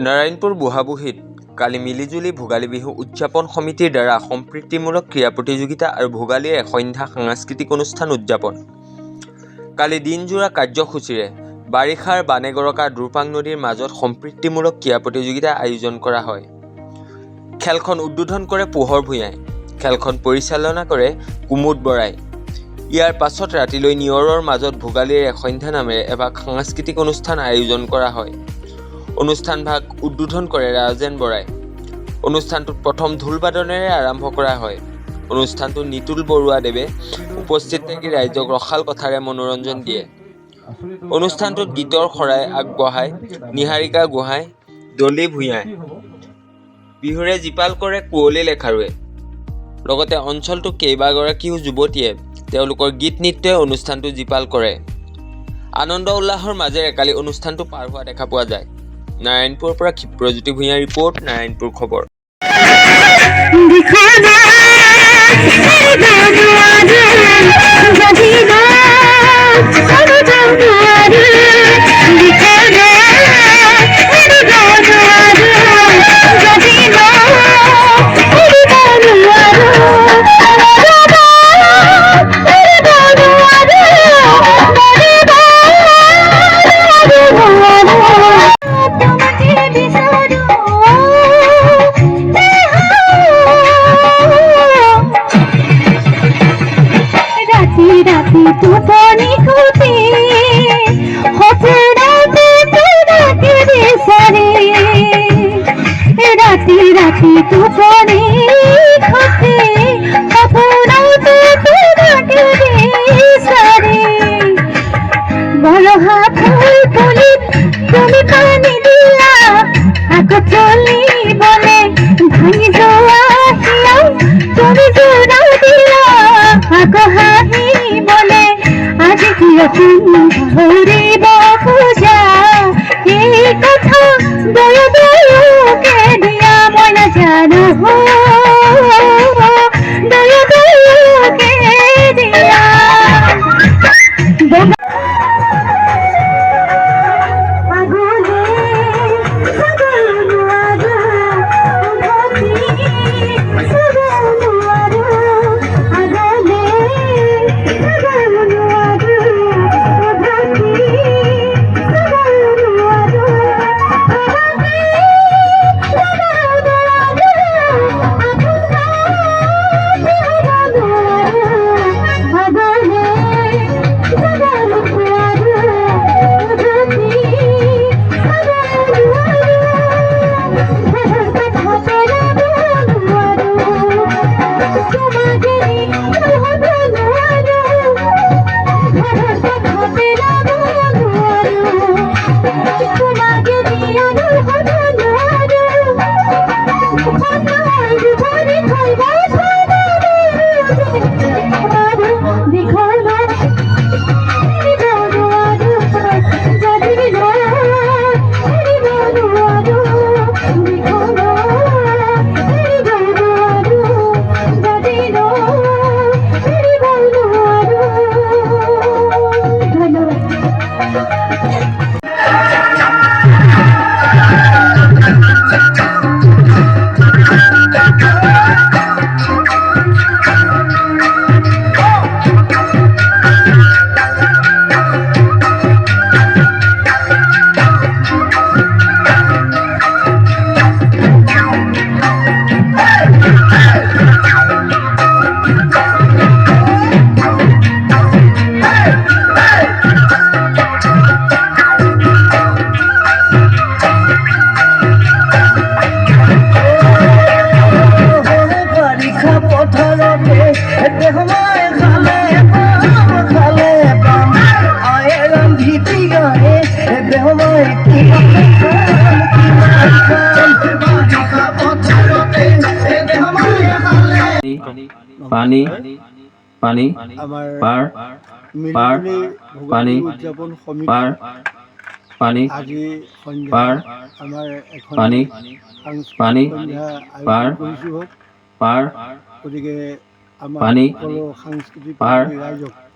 নাৰায়ণপুৰ বুঢ়াবুহিত কালি মিলিজুলি ভোগালী বিহু উদযাপন সমিতিৰ দ্বাৰা সম্প্ৰীতিমূলক ক্ৰীড়া প্ৰতিযোগিতা আৰু ভোগালীৰ এসন্ধ্যা সাংস্কৃতিক অনুষ্ঠান উদযাপন। কালি দিনজোৰা কাৰ্যসূচীৰে বাৰিষাৰ বানে গৰকা দুৰ্পাং নদীৰ মাজত সম্প্ৰীতিমূলক ক্ৰীড়া প্ৰতিযোগিতা আয়োজন কৰা হয়। খেলখন উদ্বোধন কৰে পোহৰ ভূঞাই, খেলখন পৰিচালনা কৰে কুমুদ বৰাই। ইয়াৰ পাছত ৰাতিলৈ নিয়ৰৰ মাজত ভোগালীৰ এসন্ধ্যা নামেৰে এভাগ সাংস্কৃতিক অনুষ্ঠান আয়োজন কৰা হয়। অনুষ্ঠান ভাগ উদ্বোধন কৰে ৰাজেন বৰাই। অনুষ্ঠানটোত প্ৰথম ঢোল-বাদনেৰে আৰম্ভ কৰা হয়। অনুষ্ঠানটোত নিতুল বৰুৱাদেৱে উপস্থিত থাকি ৰাইজক ৰসাল কথাৰে মনোৰঞ্জন দিয়ে। অনুষ্ঠানটোত গীতৰ শৰাই আগবঢ়ায় নিহাৰিকা গোহাঁই, ডলি ভূঞাই। বিহুৰে জীপাল কৰে কুঁৱলী লেখাৰুৱে। লগতে অঞ্চলটোৰ কেইবাগৰাকীও যুৱতীয়ে তেওঁলোকৰ গীত নৃত্যই অনুষ্ঠানটো জীপাল কৰে। আনন্দ উল্লাহৰ মাজেৰে কালি অনুষ্ঠানটো পাৰ হোৱা দেখা পোৱা যায়। নাৰায়ণপুৰৰ পৰা ক্ষিপ্ৰজ্যোতি ভূঞাৰ ৰিপৰ্ট, নাৰায়ণপুৰ খবৰ। টোপনি খুঁটি সপোনতে তোমাকে বিচাৰি ৰাতি ৰাতি টোপনি খুঁটি সপোনতে তোমাকে বিচাৰি বৰহা ফুল পুলিত তুমি পানী দিলা আকৌ চলিবলে ভাঙি যোৱা হিয়াও তুমি জোৰা দিলা আকৌ হাঁহিবলে আজি ধৰিব খোজা এই কথা দয় দয়কে দিয়া মই নাজানো দয় দয়কে দিয়া পানী পানী পাৰ পাৰ পানী পাৰ পানী পাৰ পানী পানী পাৰ পাৰ গতিকে পানী সাংস্কৃতিক পাৰ ৰাইজক